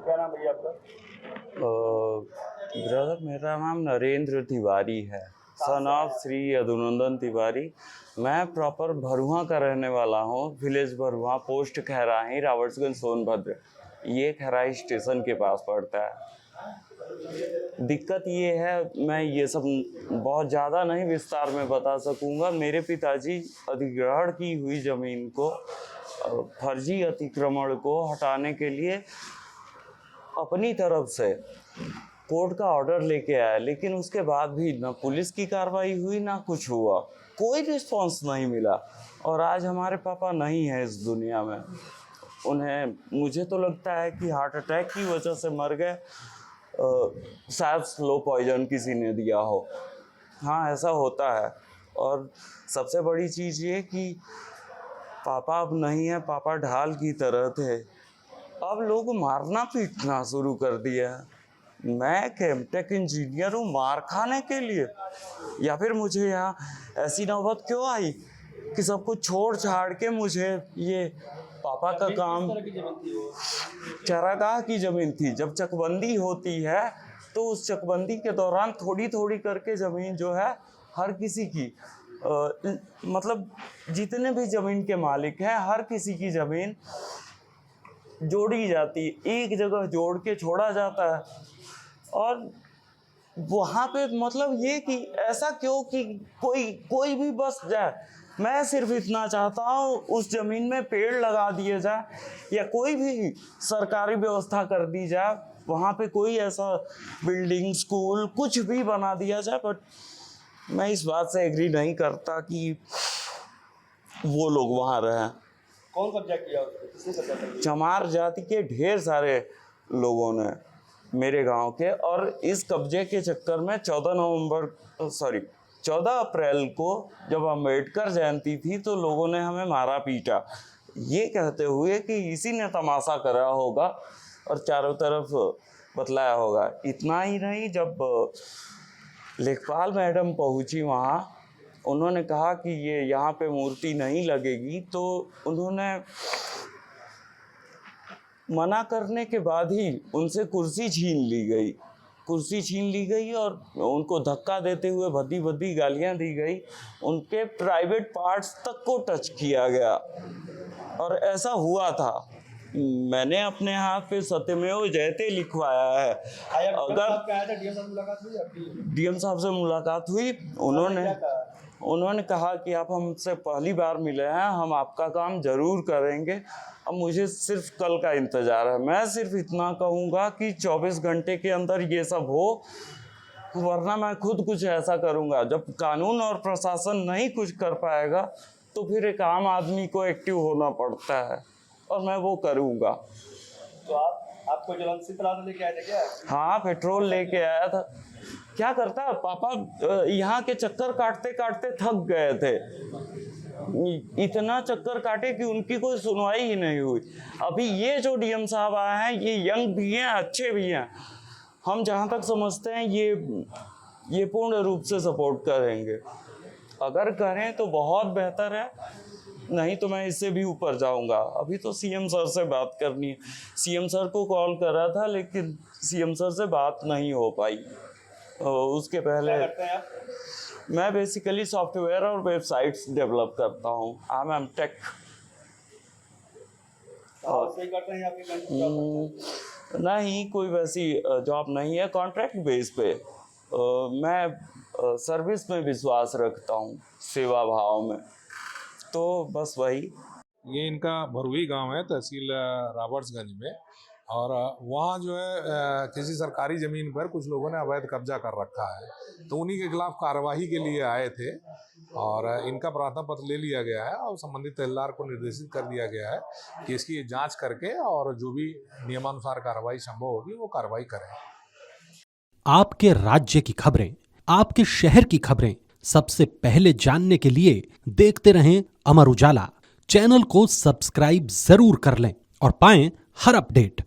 क्या नाम भैया आपका? ब्रदर मेरा नाम नरेंद्र तिवारी है, सन ऑफ श्री यदुनंदन तिवारी। मैं प्रॉपर भरुआ का रहने वाला हूँ, विलेज भरुआ, पोस्ट खैराही, रावर्ट्सगंज, सोनभद्र। ये खैराही स्टेशन के पास पड़ता है। दिक्कत ये है, मैं ये सब बहुत ज़्यादा नहीं विस्तार में बता सकूँगा। मेरे पिताजी अधिग्रहण की हुई ज़मीन को, फर्जी अतिक्रमण को हटाने के लिए अपनी तरफ से कोर्ट का ऑर्डर लेके आया, लेकिन उसके बाद भी ना पुलिस की कार्रवाई हुई ना कुछ हुआ, कोई रिस्पांस नहीं मिला। और आज हमारे पापा नहीं है इस दुनिया में। उन्हें, मुझे तो लगता है कि हार्ट अटैक की वजह से मर गए, शायद स्लो पॉइजन किसी ने दिया हो। हाँ, ऐसा होता है। और सबसे बड़ी चीज़ ये कि पापा अब नहीं है, पापा ढाल की तरह थे। अब लोग मारना पीटना शुरू कर दिया है। मैं केमटेक इंजीनियर हूँ, मार खाने के लिए? या फिर मुझे यहाँ ऐसी नौबत क्यों आई कि सब कुछ छोड़ छाड़ के मुझे ये पापा का काम, चरागाह की ज़मीन थी। जब चकबंदी होती है तो उस चकबंदी के दौरान थोड़ी थोड़ी करके ज़मीन जो है हर किसी की, मतलब जितने भी ज़मीन के मालिक हैं, हर किसी की ज़मीन जोड़ी जाती है, एक जगह जोड़ के छोड़ा जाता है। और वहाँ पे मतलब ये कि ऐसा क्यों कि कोई भी बस जाए। मैं सिर्फ इतना चाहता हूँ, उस ज़मीन में पेड़ लगा दिए जाए या कोई भी सरकारी व्यवस्था कर दी जाए, वहाँ पे कोई ऐसा बिल्डिंग, स्कूल कुछ भी बना दिया जाए। बट मैं इस बात से एग्री नहीं करता कि वो लोग वहाँ रहें। कौन कब्जा किया उसको? किसने कब्जा किया? चमार जाति के ढेर सारे लोगों ने, मेरे गांव के। और इस कब्जे के चक्कर में 14 अप्रैल को जब अम्बेडकर जयंती थी तो लोगों ने हमें मारा पीटा, ये कहते हुए कि इसी ने तमाशा करा होगा और चारों तरफ बतलाया होगा। इतना ही नहीं, जब लेखपाल मैडम पहुंची वहाँ, उन्होंने कहा कि ये यहाँ पे मूर्ति नहीं लगेगी, तो उन्होंने मना करने के बाद ही उनसे कुर्सी छीन ली गई और उनको धक्का देते हुए भद्दी भद्दी गालियाँ दी गई। उनके प्राइवेट पार्ट्स तक को टच किया गया और ऐसा हुआ था। मैंने अपने हाथ पे सत्यमेव जयते लिखवाया है। अगर डीएम साहब से मुलाकात हुई, उन्होंने कहा कि आप हमसे पहली बार मिले हैं, हम आपका काम जरूर करेंगे। अब मुझे सिर्फ कल का इंतज़ार है। मैं सिर्फ इतना कहूँगा कि 24 घंटे के अंदर ये सब हो, वरना मैं खुद कुछ ऐसा करूँगा। जब कानून और प्रशासन नहीं कुछ कर पाएगा तो फिर एक आम आदमी को एक्टिव होना पड़ता है, और मैं वो करूँगा। तो आपको जलन से लेके आए थे क्या? हाँ, पेट्रोल लेके आया था। क्या करता, पापा यहाँ के चक्कर काटते काटते थक गए थे। इतना चक्कर काटे कि उनकी कोई सुनवाई ही नहीं हुई। अभी ये जो डीएम साहब आए हैं, ये यंग भी हैं, अच्छे भी हैं। हम जहाँ तक समझते हैं ये पूर्ण रूप से सपोर्ट करेंगे। अगर करें तो बहुत बेहतर है, नहीं तो मैं इससे भी ऊपर जाऊंगा। अभी तो सीएम सर से बात करनी है। सीएम सर को कॉल करा था, लेकिन सीएम सर से बात नहीं हो पाई। उसके पहले क्या करते हैं आप? मैं बेसिकली सॉफ्टवेयर और वेबसाइट्स डेवलप करता हूँ। I am tech. सही करते हैं आपके? नहीं, कोई वैसी जॉब नहीं है, कॉन्ट्रैक्ट बेस पे। मैं सर्विस में विश्वास रखता हूँ, सेवा भाव में। तो बस वही। ये इनका भरुई गांव है, तहसील रावर्ट्सगंज में। और वहाँ जो है किसी सरकारी ज़मीन पर कुछ लोगों ने अवैध कब्जा कर रखा है, तो उन्हीं के खिलाफ कार्यवाही के लिए आए थे और इनका प्रार्थना पत्र ले लिया गया है और संबंधित तहसीलदार को निर्देशित कर दिया गया है कि इसकी जांच करके और जो भी नियमानुसार कार्रवाई संभव होगी वो कार्रवाई करें। आपके राज्य की खबरें, आपके शहर की खबरें सबसे पहले जानने के लिए देखते रहें अमर उजाला। चैनल को सब्सक्राइब जरूर कर लें और पाएं हर अपडेट।